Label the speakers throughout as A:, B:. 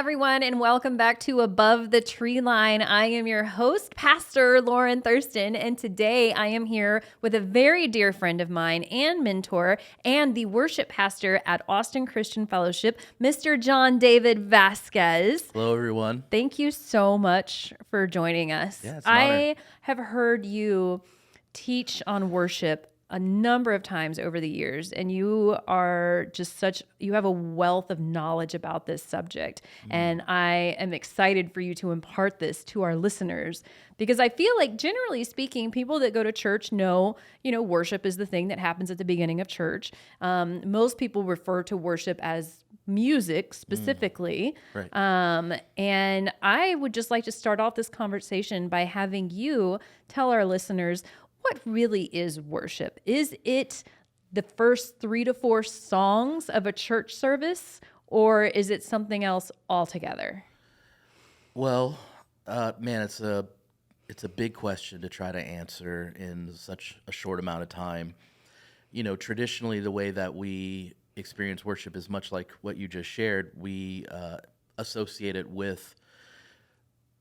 A: everyone, and welcome back to Above the Tree Line. I am your host, Pastor Lauren Thurston, and today I am here with a very dear friend of mine and mentor and the worship pastor at Austin Christian Fellowship, Mr. John David Vasquez.
B: Hello, everyone.
A: Thank you so much for joining us.
B: Yeah, it's an honor.
A: I have heard you teach on worship a number of times over the years, and you have a wealth of knowledge about this subject. And I am excited for you to impart this to our listeners, because I feel like, generally speaking, people that go to church know, worship is the thing that happens at the beginning of church. Most people refer to worship as music specifically.
B: Right.
A: And I would just like to start off this conversation by having you tell our listeners, what really is worship? Is it the first 3 to 4 songs of a church service, or is it something else altogether?
B: Well, man, it's a big question to try to answer in such a short amount of time. Traditionally, the way that we experience worship is much like what you just shared. We associate it with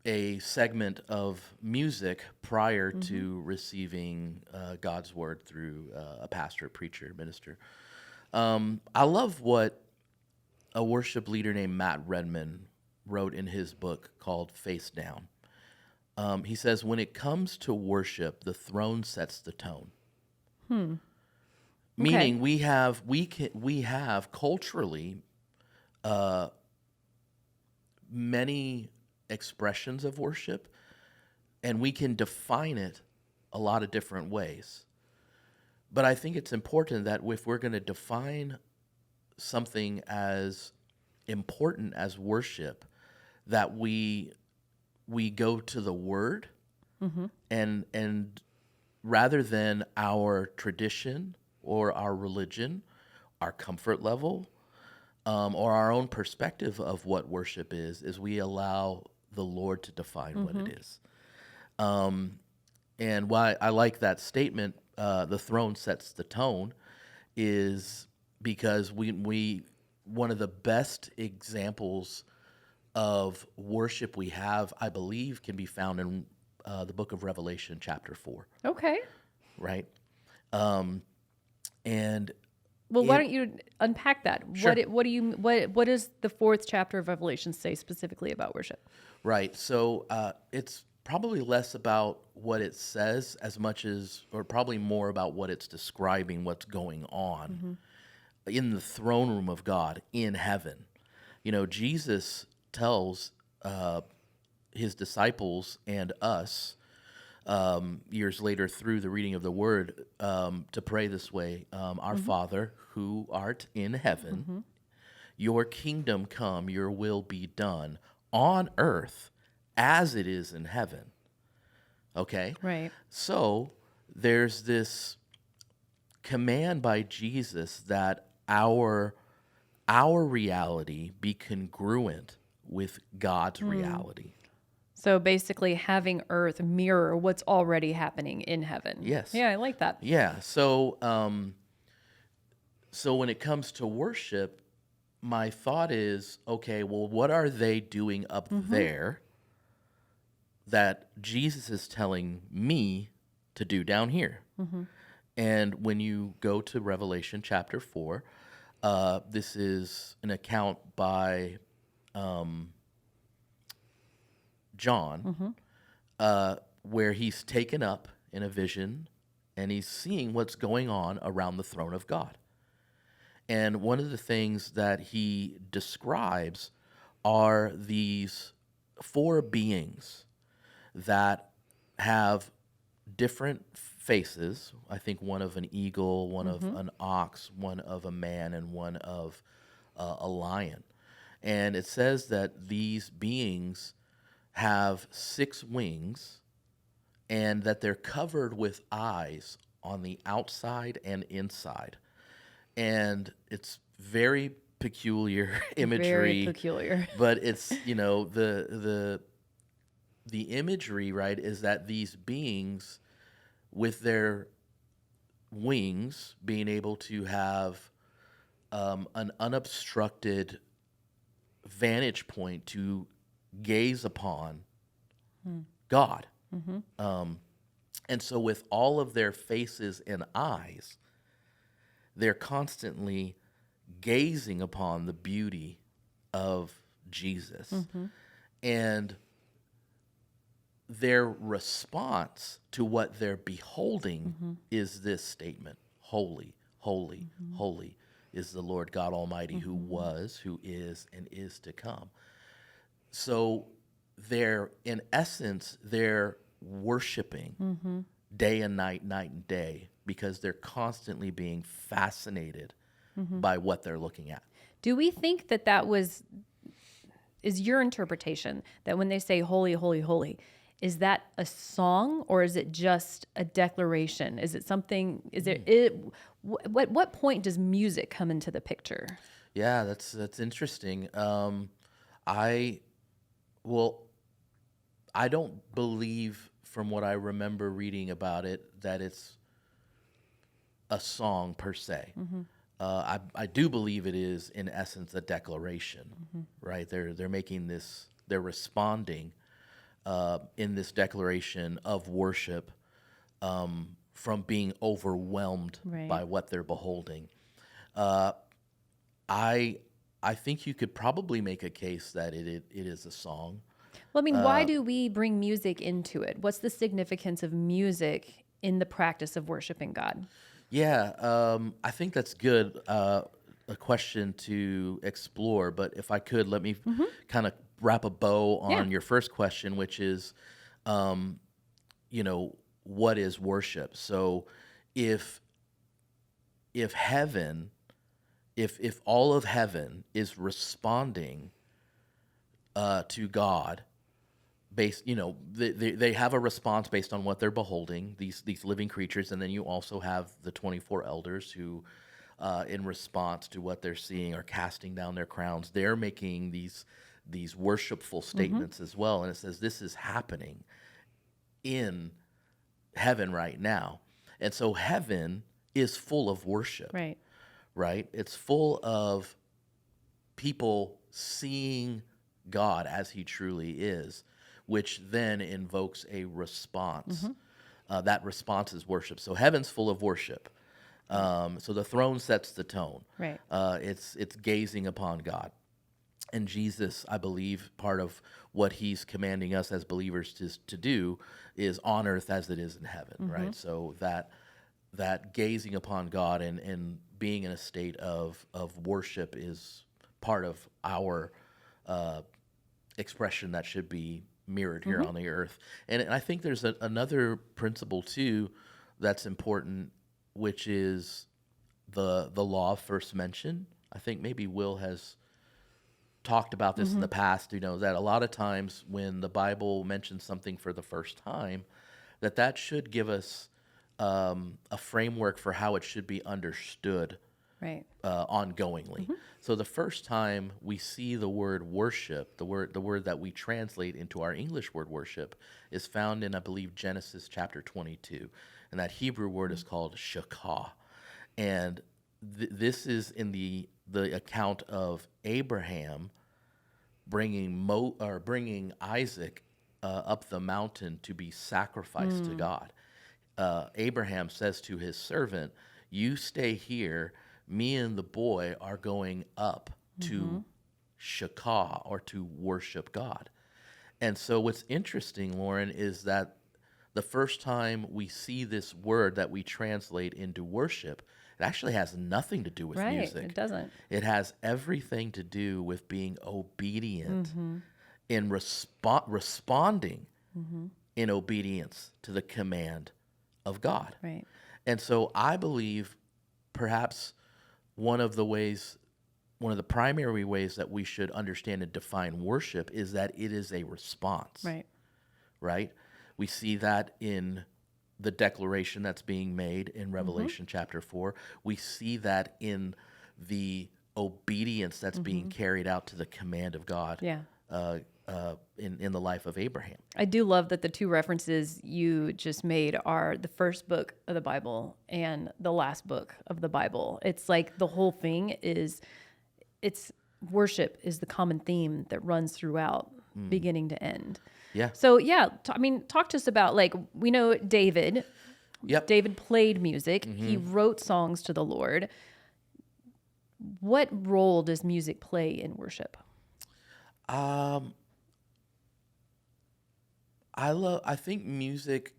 B: a segment of music prior to receiving God's word through a pastor, preacher, minister. I love what a worship leader named Matt Redman wrote in his book called Face Down. He says, when it comes to worship, the throne sets the tone. Meaning we have culturally many expressions of worship, and we can define it a lot of different ways. But I think it's important that if we're going to define something as important as worship, that we go to the Word, and rather than our tradition or our religion, our comfort level, or our own perspective of what worship is we allow the Lord to define what it is. And why I like that statement, the throne sets the tone, is because we one of the best examples of worship we have, I believe, can be found in the book of Revelation, chapter 4.
A: Okay.
B: Right?
A: Well, why don't you unpack that?
B: Sure.
A: What does the 4th chapter of Revelation say specifically about worship?
B: Right. So it's probably less about what it says as much as, or probably more about what it's describing, what's going on in the throne room of God in heaven. Jesus tells his disciples and us years later through the reading of the word to pray this way: Our Father who art in heaven, your kingdom come, your will be done on earth as it is in heaven. Okay?
A: Right.
B: So there's this command by Jesus that our reality be congruent with God's reality.
A: So basically having earth mirror what's already happening in heaven.
B: Yes.
A: Yeah, I like that.
B: Yeah. So when it comes to worship, my thought is, okay, well, what are they doing up there that Jesus is telling me to do down here? And when you go to Revelation chapter 4, this is an account by John, where he's taken up in a vision and he's seeing what's going on around the throne of God. And one of the things that he describes are these 4 beings that have different faces. I think one of an eagle, one of an ox, one of a man, and one of a lion. And it says that these beings have 6 wings and that they're covered with eyes on the outside and inside. And it's very peculiar imagery.
A: Very peculiar.
B: But it's, the imagery, right, is that these beings with their wings being able to have an unobstructed vantage point to gaze upon God. And so with all of their faces and eyes, they're constantly gazing upon the beauty of Jesus. And their response to what they're beholding is this statement: holy, holy, holy is the Lord God Almighty, who was, who is, and is to come. So they're, in essence, they're worshiping day and night, night and day, because they're constantly being fascinated by what they're looking at.
A: Do we think that is your interpretation that when they say holy, holy, holy, is that a song or is it just a declaration? Is it something, what point does music come into the picture?
B: Yeah, that's interesting. I don't believe, from what I remember reading about it, that it's a song per se. I do believe it is, in essence, a declaration, right? They're making this, they're responding in this declaration of worship from being overwhelmed by what they're beholding. I think you could probably make a case that it is a song.
A: Well, I mean, why do we bring music into it? What's the significance of music in the practice of worshiping God?
B: Yeah, I think that's good. A question to explore, but if I could, let me kind of wrap a bow on your first question, which is, what is worship? So, if heaven, if all of heaven is responding to God, based, they have a response based on what they're beholding, these living creatures, and then you also have the 24 elders who, in response to what they're seeing, are casting down their crowns. They're making these worshipful statements as well, and it says this is happening in heaven right now, and so heaven is full of worship, right? It's full of people seeing God as He truly is, which then invokes a response. That response is worship. So heaven's full of worship. So the throne sets the tone. It's gazing upon God. And Jesus, I believe, part of what He's commanding us as believers to do is on earth as it is in heaven, right? So that gazing upon God and being in a state of worship is part of our expression that should be mirrored here on the earth. And I think there's another principle too that's important, which is the law of first mention. I think maybe Will has talked about this in the past, that a lot of times when the Bible mentions something for the first time, that should give us a framework for how it should be understood ongoingly. So the first time we see the word worship, the word that we translate into our English word worship, is found in, I believe, Genesis chapter 22, and that Hebrew word is called shakah, and this is in the account of Abraham bringing Isaac up the mountain to be sacrificed to God. Abraham says to his servant, "You stay here. Me and the boy are going up to shakah, or to worship God." And so what's interesting, Lauren, is that the first time we see this word that we translate into worship, it actually has nothing to do with music.
A: It doesn't.
B: It has everything to do with being obedient in responding in obedience to the command of God. And so I believe perhaps one of the primary ways that we should understand and define worship is that it is a response. Right? We see that in the declaration that's being made in Revelation chapter 4. We see that in the obedience that's being carried out to the command of God in the life of Abraham.
A: I do love that the two references you just made are the first book of the Bible and the last book of the Bible. It's like the whole thing is, it's worship is the common theme that runs throughout beginning to end.
B: Yeah.
A: So yeah, talk to us about, like, we know David.
B: Yep.
A: David played music. He wrote songs to the Lord. What role does music play in worship?
B: I think music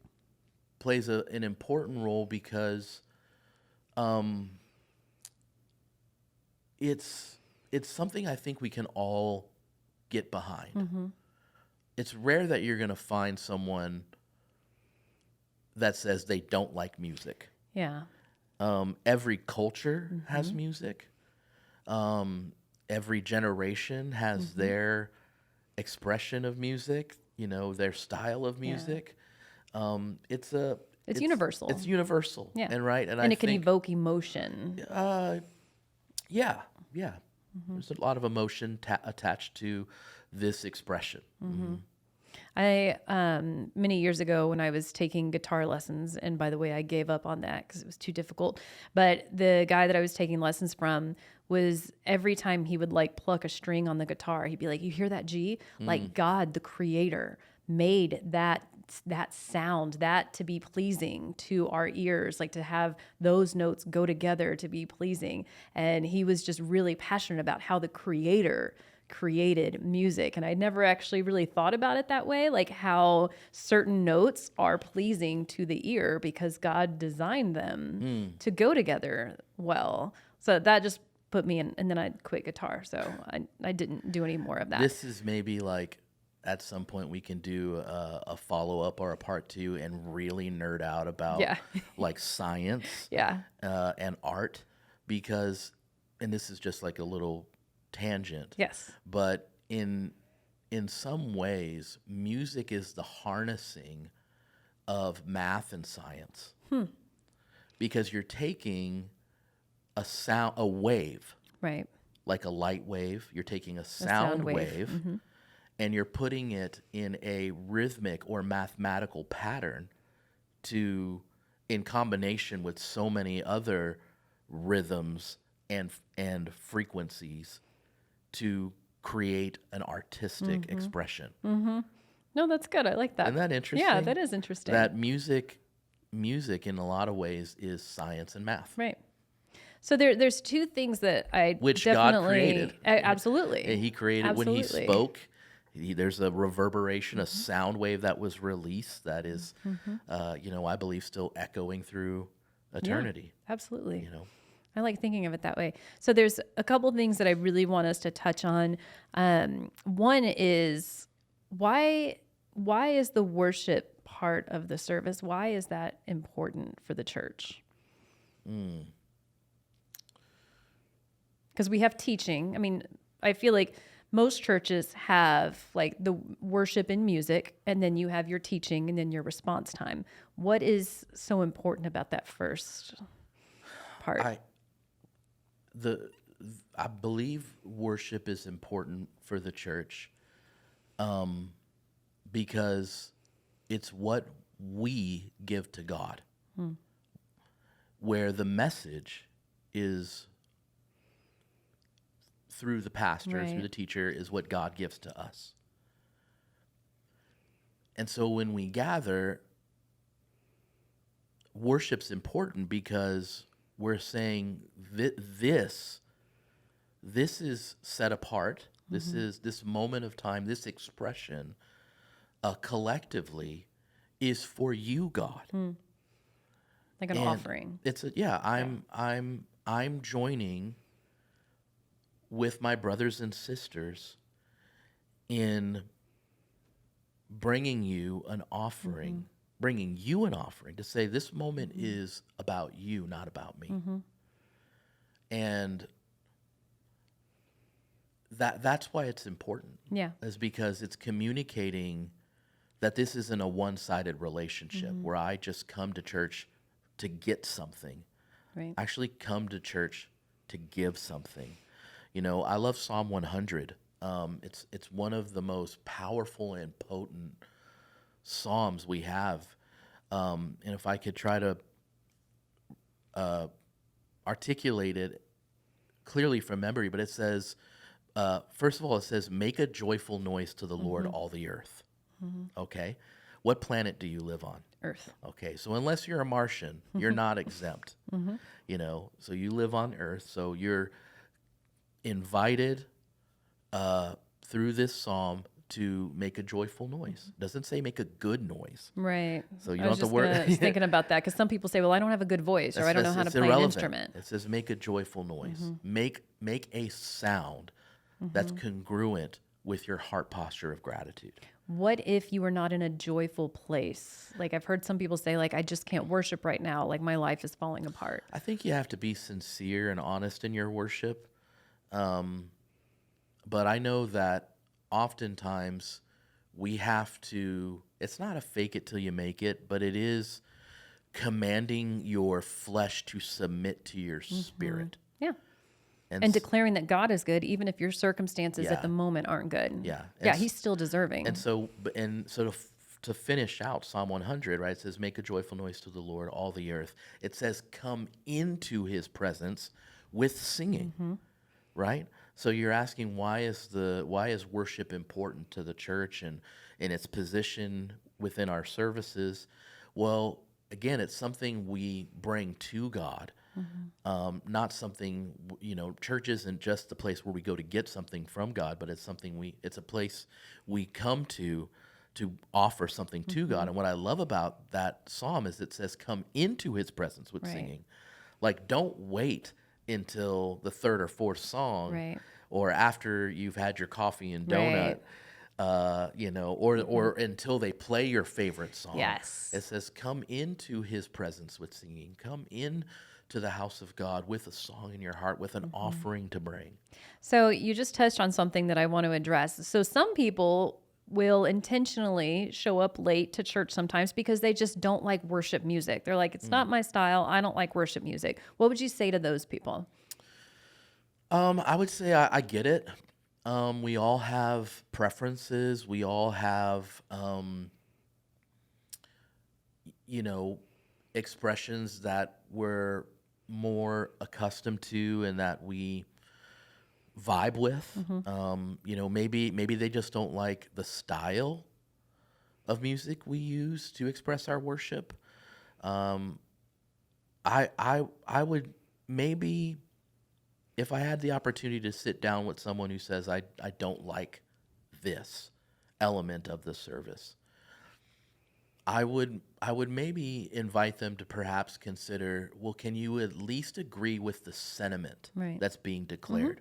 B: plays an important role because it's something I think we can all get behind. It's rare that you're going to find someone that says they don't like music.
A: Yeah.
B: Every culture has music. Every generation has their expression of music, their style of music. It's
A: universal.
B: It's universal.
A: Yeah.
B: And right.
A: And it can evoke emotion.
B: Yeah. There's a lot of emotion attached to this expression.
A: I many years ago when I was taking guitar lessons, and by the way, I gave up on that because it was too difficult. But the guy that I was taking lessons from was, every time he would like pluck a string on the guitar, he'd be like, "You hear that G? Like God, the Creator, made that sound, that to be pleasing to our ears, like to have those notes go together to be pleasing." And he was just really passionate about how the Creator created music. And I never actually really thought about it that way, like how certain notes are pleasing to the ear because God designed them to go together well. So that just put me in, and then I quit guitar. So I didn't do any more of that.
B: This is maybe like, at some point we can do a follow-up or a part 2 and really nerd out about like science and art, because, and this is just like a little tangent.
A: Yes.
B: But in some ways, music is the harnessing of math and science. Because you're taking a wave,
A: right,
B: like a light wave. You're taking a sound wave. And you're putting it in a rhythmic or mathematical pattern in combination with so many other rhythms and frequencies to create an artistic expression.
A: No, that's good. I like that.
B: Isn't that interesting?
A: Yeah, that is interesting.
B: That music in a lot of ways is science and math.
A: Right. So there's two things that
B: Which
A: definitely,
B: God created.
A: Absolutely.
B: And he created when he spoke. There's a reverberation, a sound wave that was released that is, I believe still echoing through eternity.
A: Yeah, absolutely.
B: I
A: like thinking of it that way. So there's a couple of things that I really want us to touch on. One is, why is the worship part of the service? Why is that important for the church? Because we have teaching. I mean, I feel like most churches have like the worship and music, and then you have your teaching and then your response time. What is so important about that first part?
B: I believe worship is important for the church because it's what we give to God, where the message is through the pastor, through the teacher, is what God gives to us. And so when we gather, worship's important because we're saying this is set apart. This is this moment of time, this expression collectively is for you, God.
A: Like an offering.
B: It's I'm joining with my brothers and sisters in bringing you an offering, to say this moment is about you, not about me. And that's why it's important.
A: Yeah.
B: Is because it's communicating that this isn't a one-sided relationship where I just come to church to get something.
A: Right.
B: I actually come to church to give something. I love Psalm 100. It's one of the most powerful and potent psalms we have. And if I could try to articulate it clearly from memory, but it says, First of all, it says, make a joyful noise to the Lord, all the earth. Okay. What planet do you live on?
A: Earth.
B: Okay. So unless you're a Martian, you're not exempt. So you live on Earth. So you're invited through this psalm to make a joyful noise. It doesn't say make a good noise.
A: Right.
B: So you
A: I
B: don't
A: was
B: have to
A: just
B: worry.
A: thinking about that because some people say, well, I don't have a good voice or I don't know how to
B: It's
A: play an
B: irrelevant.
A: instrument.
B: It says make a joyful noise. Make a sound that's congruent with your heart posture of gratitude.
A: What if you were not in a joyful place? Like I've heard some people say, like, I just can't worship right now. Like my life is falling apart.
B: I think you have to be sincere and honest in your worship. But I know that oftentimes we have to, it's not a fake it till you make it, but it is commanding your flesh to submit to your spirit.
A: Yeah.
B: And
A: And declaring that God is good, even if your circumstances
B: Yeah.
A: at the moment aren't good.
B: Yeah.
A: Yeah,
B: And
A: he's still deserving.
B: to finish out Psalm 100, right? It says, make a joyful noise to the Lord, all the earth. It says, come into his presence with singing, right? So you're asking, why is worship important to the church and in its position within our services? Well, again, it's something we bring to God. Not something, church isn't just the place where we go to get something from God, but it's a place we come to offer something to God. And what I love about that psalm is it says, come into his presence with
A: Right.
B: singing. Like, don't wait until the third or fourth song
A: Right.
B: or after you've had your coffee and donut.
A: Right.
B: Or until they play your favorite song.
A: Yes.
B: It says, come into his presence with singing. Come in to the house of God with a song in your heart, with an offering to bring.
A: So you just touched on something that I want to address. So some people will intentionally show up late to church sometimes because they just don't like worship music. They're like, it's not my style. I don't like worship music. What would you say to those people?
B: I would say I get it. We all have preferences. We all have, expressions that we're more accustomed to and that we vibe with. Maybe they just don't like the style of music we use to express our worship. I would maybe, if I had the opportunity to sit down with someone who says I don't like this element of the service, I would maybe invite them to perhaps consider, well, can you at least agree with the sentiment
A: Right.
B: that's being declared?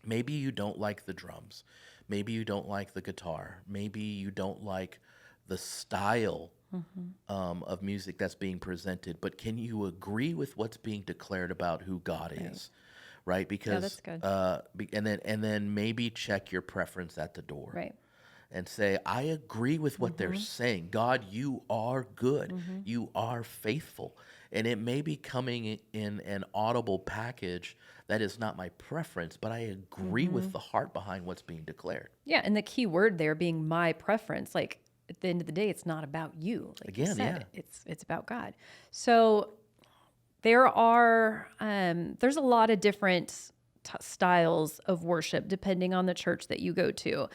B: Maybe you don't like the drums. Maybe you don't like the guitar. Maybe you don't like the style of music that's being presented. But can you agree with what's being declared about who God is? Right? Because
A: that's good.
B: and then maybe check your preference at the door.
A: Right.
B: And say, I agree with what they're saying. God, you are good. You are faithful. And it may be coming in an audible package that is not my preference, but I agree with the heart behind what's being declared.
A: Yeah. And the key word there being my preference, like at the end of the day, it's not about you. Like you
B: Again,
A: said,
B: yeah.
A: it's about God. So there's a lot of different styles of worship depending on the church that you go to.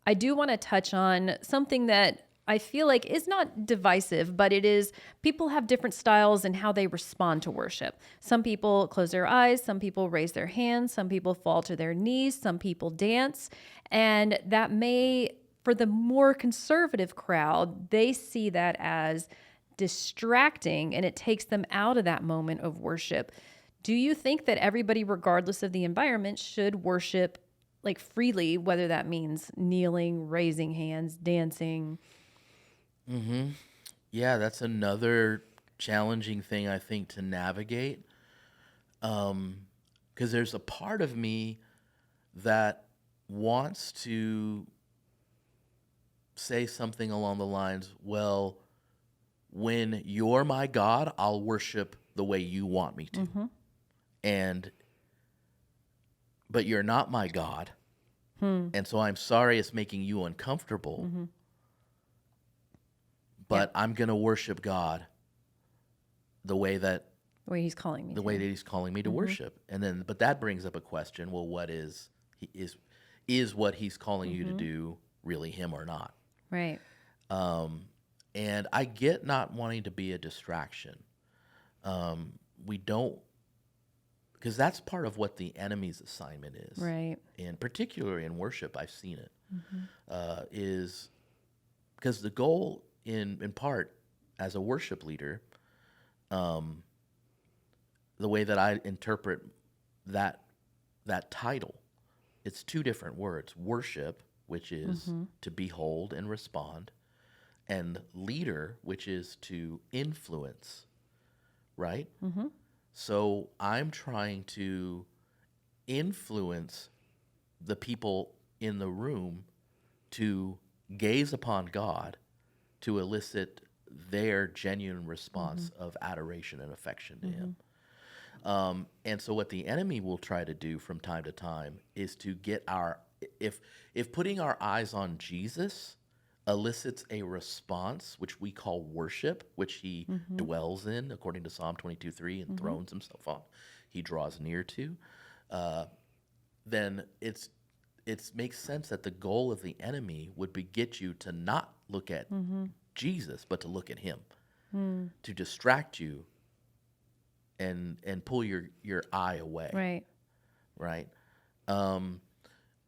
A: I do want to touch on something that I feel like is not divisive, but it is people have different styles and how they respond to worship. Some people close their eyes, some people raise their hands, some people fall to their knees, some people dance. And that may, for the more conservative crowd, they see that as distracting and it takes them out of that moment of worship. Do you think that everybody, regardless of the environment, should worship like freely, whether that means kneeling, raising hands, dancing?
B: Yeah, that's another challenging thing I think to navigate. Because there's a part of me that wants to say something along the lines, well, when you're my God, I'll worship the way you want me to. But you're not my God. And so I'm sorry it's making you uncomfortable. But I'm going to worship God the way that
A: The way he's calling me
B: the
A: to.
B: way that he's calling me to worship. But that brings up a question, well, what is is what he's calling you to do really him or not?
A: Right.
B: And I get not wanting to be a distraction. We don't, because that's part of what the enemy's assignment is.
A: Right.
B: And particularly in worship, I've seen it, is because the goal in part as a worship leader, the way that I interpret that title, it's two different words: worship, which is to behold and respond, and leader, which is to influence, right? So I'm trying to influence the people in the room to gaze upon God, to elicit their genuine response of adoration and affection to him. And so what the enemy will try to do from time to time is to get if putting our eyes on Jesus elicits a response, which we call worship, which he dwells in, according to Psalm 22:3, and thrones himself on, he draws near to, then it makes sense that the goal of the enemy would be get you to not look at Jesus, but to look at him, to distract you and pull your eye away.
A: Right.
B: Right?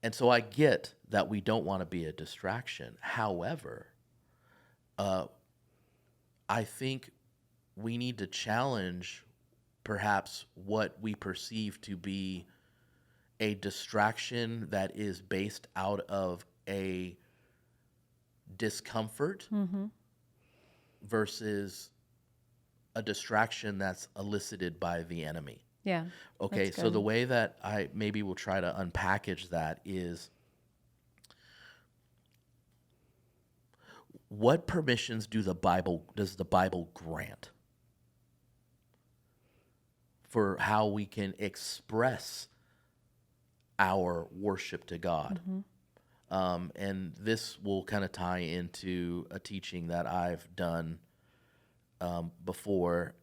B: And so I get that we don't want to be a distraction. However, I think we need to challenge perhaps what we perceive to be a distraction that is based out of a discomfort versus a distraction that's elicited by the enemy.
A: Yeah.
B: Okay,
A: that's
B: so
A: good.
B: the way that I maybe will try to unpackage that is, what permissions does the Bible grant for how we can express our worship to God? And this will kind of tie into a teaching that I've done before,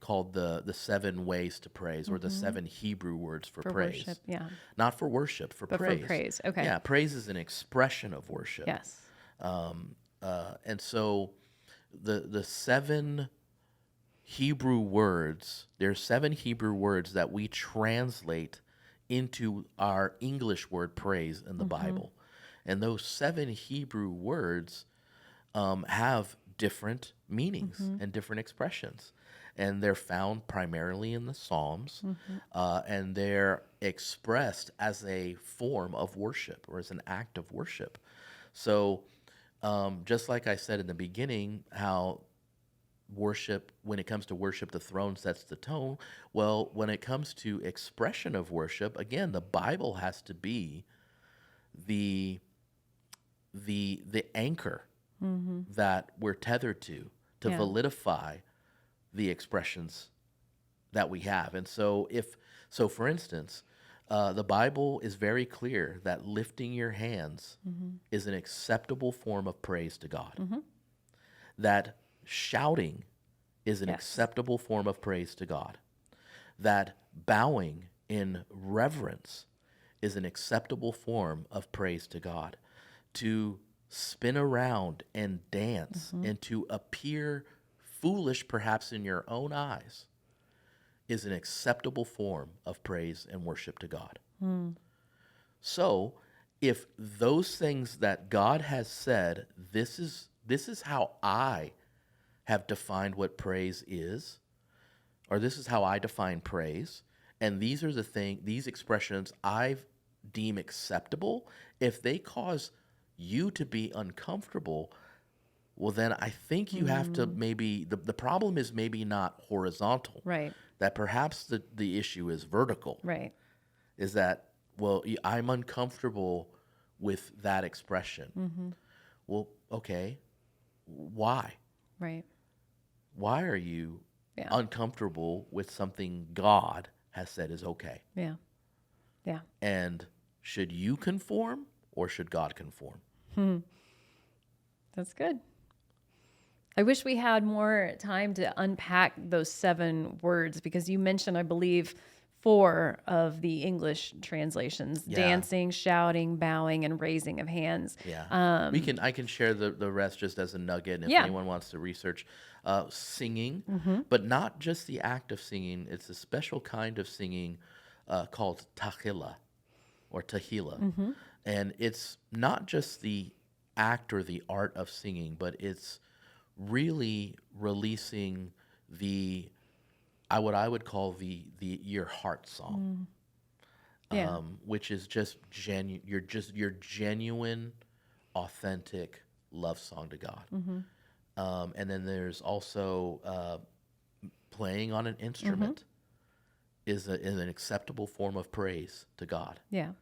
B: called the 7 ways to praise, or the 7 Hebrew words for praise.
A: Worship. Yeah.
B: Not for worship, for
A: But
B: praise.
A: for praise. Okay.
B: Yeah, praise is an expression of worship.
A: Yes.
B: And so the 7 Hebrew words, there's 7 Hebrew words that we translate into our English word praise in the Bible. And those 7 Hebrew words have different meanings and different expressions. And they're found primarily in the Psalms, and they're expressed as a form of worship, or as an act of worship. So just like I said in the beginning, how worship, when it comes to worship, the throne sets the tone. Well, when it comes to expression of worship, again, the Bible has to be the anchor that we're tethered to
A: Yeah.
B: validify the expressions that we have. And so for instance, the Bible is very clear that lifting your hands is an acceptable form of praise to God. That shouting is an
A: Yes.
B: acceptable form of praise to God. That bowing in reverence is an acceptable form of praise to God. To spin around and dance and to appear foolish perhaps in your own eyes is an acceptable form of praise and worship to God. So if those things that God has said, this is how I have defined what praise is, or this is how I define praise, and these are these expressions I deem acceptable, if they cause you to be uncomfortable, well, then I think you have to maybe, the problem is maybe not horizontal.
A: Right.
B: That perhaps the issue is vertical.
A: Right.
B: Is that, well, I'm uncomfortable with that expression. Well, okay, why?
A: Right.
B: Why are you
A: Yeah.
B: uncomfortable with something God has said is okay?
A: Yeah. Yeah.
B: And should you conform, or should God conform?
A: That's good. I wish we had more time to unpack those 7 words, because you mentioned, I believe, 4 of the English translations:
B: Yeah.
A: dancing, shouting, bowing, and raising of hands.
B: Yeah. I can share the rest just as a nugget. And if
A: Yeah.
B: anyone wants to research singing, but not just the act of singing, it's a special kind of singing called tahila or tahila. And it's not just the act or the art of singing, but it's really releasing what I would call your heart song.
A: Yeah.
B: Which is just your genuine, authentic love song to God. And then there's also playing on an instrument is an acceptable form of praise to God.
A: Yeah.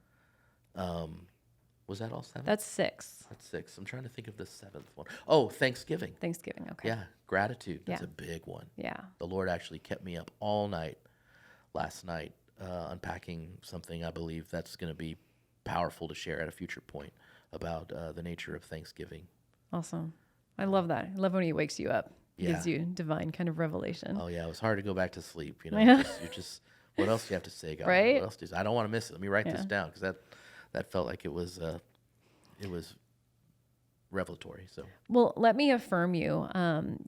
B: Was that all 7?
A: That's 6.
B: That's 6. I'm trying to think of the 7th one. Oh, Thanksgiving.
A: Thanksgiving. Okay.
B: Yeah, gratitude. That's
A: Yeah.
B: a big one.
A: Yeah.
B: The Lord actually kept me up all night last night unpacking something I believe that's going to be powerful to share at a future point about the nature of Thanksgiving.
A: Awesome. I love that. I love when he wakes you up. Gives
B: Yeah.
A: you divine kind of revelation.
B: Oh yeah, it was hard to go back to sleep. You know,
A: Yeah.
B: you just what else do you have to say, God?
A: Right?
B: What else do you, I don't want to miss it. Let me write this
A: Yeah.
B: down because that felt like it was revelatory. So
A: Well, let me affirm you.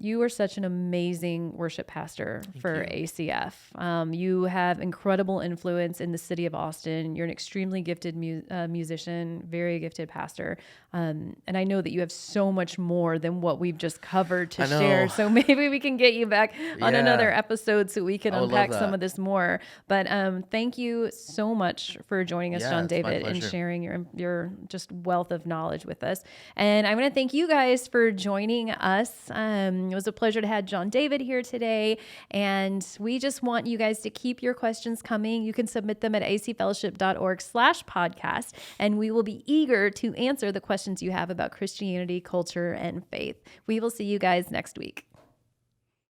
A: You are such an amazing worship pastor for
B: you.
A: ACF. You have incredible influence in the city of Austin. You're an extremely gifted musician, very gifted pastor. And I know that you have so much more than what we've just covered to
B: I know.
A: share. So maybe we can get you back on
B: Yeah.
A: another episode so we can
B: I would
A: unpack
B: love
A: some
B: that.
A: of this more. But thank you so much for joining us,
B: Yeah,
A: John
B: it's my
A: David, and
B: pleasure.
A: sharing your just wealth of knowledge with us. And I want to thank you guys for joining us. It was a pleasure to have John David here today. And we just want you guys to keep your questions coming. You can submit them at acfellowship.org/podcast. And we will be eager to answer the questions you have about Christianity, culture, and faith. We will see you guys next week.